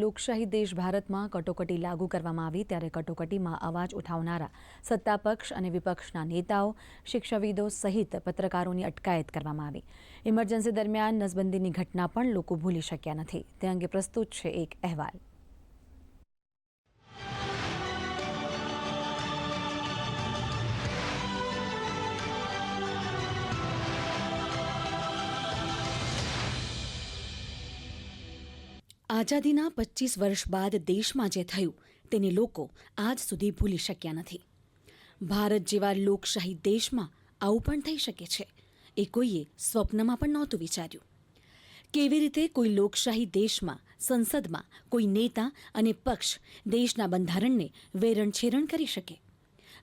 લોકશાહી દેશ ભારતમાં કટોકટી લાગુ કરવામાં આવી ત્યારે કટોકટીમાં અવાજ ઉઠાવનારા સત્તાપક્ષ અને વિપક્ષના નેતાઓ, શિક્ષાવિદો સહિત પત્રકારોની અટકાયત કરવામાં આવી. ઇમરજન્સી દરમિયાન નસબંધીની ઘટના પણ લોકો ભૂલી શક્યા નથી. તે અંગે પ્રસ્તુત છે એક અહેવાલ. આઝાદીના 25 વર્ષ બાદ દેશમાં જે થયું તેને લોકો આજ સુધી ભૂલી શક્યા નથી. ભારત જેવા લોકશાહી દેશમાં આવું પણ થઈ શકે છે એ કોઈએ સ્વપ્નમાં પણ નહોતું વિચાર્યું. કેવી રીતે કોઈ લોકશાહી દેશમાં સંસદમાં કોઈ નેતા અને પક્ષ દેશના બંધારણને વેરણછેરણ કરી શકે?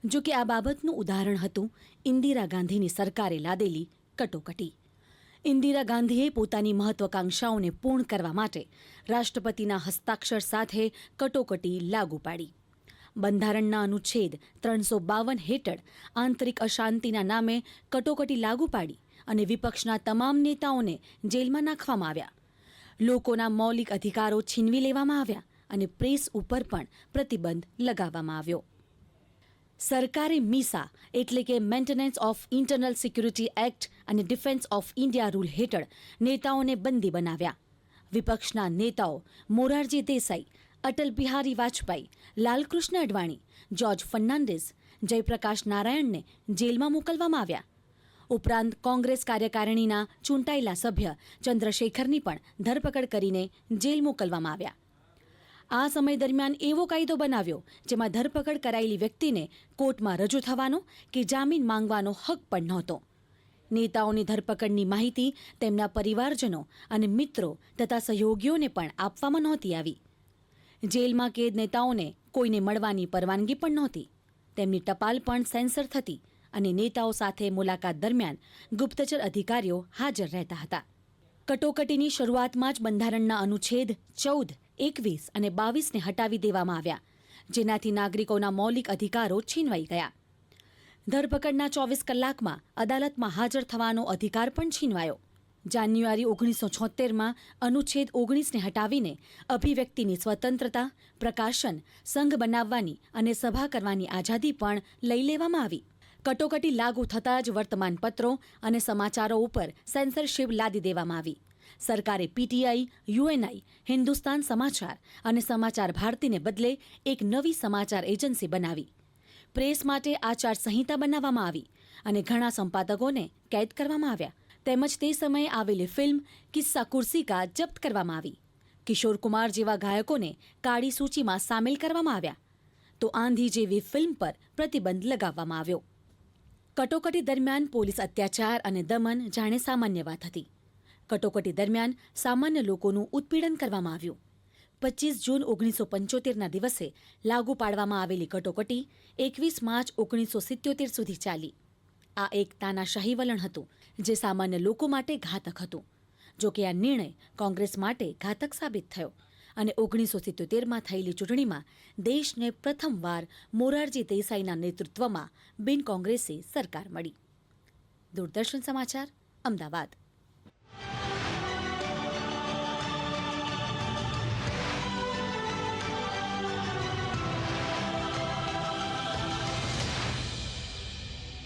જો કે આ બાબતનું ઉદાહરણ હતું ઇન્દિરા ગાંધીની સરકારે લાદેલી કટોકટી. ઇન્દિરા ગાંધીએ પોતાની મહત્વાકાંક્ષાઓને પૂર્ણ કરવા માટે રાષ્ટ્રપતિના હસ્તાક્ષર સાથે કટોકટી લાગુ પાડી. બંધારણના અનુચ્છેદ 352 હેઠળ આંતરિક અશાંતિના નામે કટોકટી લાગુ પાડી અને વિપક્ષના તમામ નેતાઓને જેલમાં નાખવામાં આવ્યા. લોકોના મૌલિક અધિકારો છીનવી લેવામાં આવ્યા અને પ્રેસ ઉપર પણ પ્રતિબંધ લગાવવામાં આવ્યો. સરકારે મીસા એટલે કે maintenance of internal security act અને ડિફેન્સ ઓફ ઇન્ડિયા રૂલ હેઠળ નેતાઓને બંદી બનાવ્યા. વિપક્ષના નેતાઓ મોરારજી દેસાઈ, અટલ બિહારી વાજપેયી, લાલકૃષ્ણ અડવાણી, જ્યોર્જ ફર્નાન્ડિસ, જયપ્રકાશ નારાયણને જેલમાં મોકલવામાં આવ્યા. ઉપરાંત કોંગ્રેસ કાર્યકારિણીના ચૂંટાયેલા સભ્ય ચંદ્રશેખરની પણ ધરપકડ કરીને જેલ મોકલવામાં આવ્યા. આ સમય દરમિયાન એવો કાયદો બનાવ્યો જેમાં ધરપકડ કરાયેલી વ્યક્તિને કોર્ટમાં રજૂ થવાનો કે જામીન માંગવાનો હક પણ નહોતો. નેતાઓની ધરપકડની માહિતી તેમના પરિવારજનો અને મિત્રો તથા સહયોગીઓને પણ આપવામાં નહોતી આવી. જેલમાં કેદ નેતાઓને કોઈને મળવાની પરવાનગી પણ નહોતી. તેમની ટપાલ પણ સેન્સર થતી અને નેતાઓ સાથે મુલાકાત દરમિયાન ગુપ્તચર અધિકારીઓ હાજર રહેતા હતા. કટોકટીની શરૂઆતમાં જ બંધારણના અનુચ્છેદ 14, 21 અને 22ને હટાવી દેવામાં આવ્યા, જેનાથી નાગરિકોના મૌલિક અધિકારો છીનવાઈ ગયા. ધરપકડના 24 કલાકમાં અદાલતમાં હાજર થવાનો અધિકાર પણ છીનવાયો. જાન્યુઆરી 1976માં અનુચ્છેદ 19ને હટાવીને અભિવ્યક્તિની સ્વતંત્રતા, પ્રકાશન, સંઘ બનાવવાની અને સભા કરવાની આઝાદી પણ લઈ લેવામાં આવી. કટોકટી લાગુ થતાં જ વર્તમાનપત્રો અને સમાચારો ઉપર સેન્સરશિપ લાદી દેવામાં આવી. સરકારે પીટીઆઈ, યુએનઆઈ, હિન્દુસ્તાન સમાચાર અને સમાચાર ભારતીને બદલે એક નવી સમાચાર એજન્સી બનાવી. પ્રેસ માટે આચાર સંહિતા બનાવવામાં આવી અને ઘણા સંપાદકોને કેદ કરવામાં આવ્યા. તેમજ તે સમયે આવેલી ફિલ્મ કિસ્સા કુર્સી કા જપ્ત કરવામાં આવી. કિશોર કુમાર જેવા ગાયકોને કાળી સૂચિમાં સામેલ કરવામાં આવ્યા. તો આંધી જેવી ફિલ્મ પર પ્રતિબંધ લગાવવામાં આવ્યો. કટોકટી દરમિયાન પોલીસ અત્યાચાર અને દમન જાણે સામાન્ય વાત હતી. કટોકટી દરમિયાન સામાન્ય લોકોનું ઉત્પીડન કરવામાં આવ્યું. 25 જૂન 1975ના દિવસે લાગુ પાડવામાં આવેલી કટોકટી 21 માર્ચ 1977 સુધી ચાલી. આ એક તાનાશાહી વલણ હતું જે સામાન્ય લોકો માટે ઘાતક હતું. જોકે આ નિર્ણય કોંગ્રેસ માટે ઘાતક સાબિત થયો અને 1977માં થયેલી ચૂંટણીમાં દેશને પ્રથમવાર મોરારજી દેસાઈના નેતૃત્વમાં બિન કોંગ્રેસી સરકાર મળી. દૂરદર્શન સમાચાર, અમદાવાદ.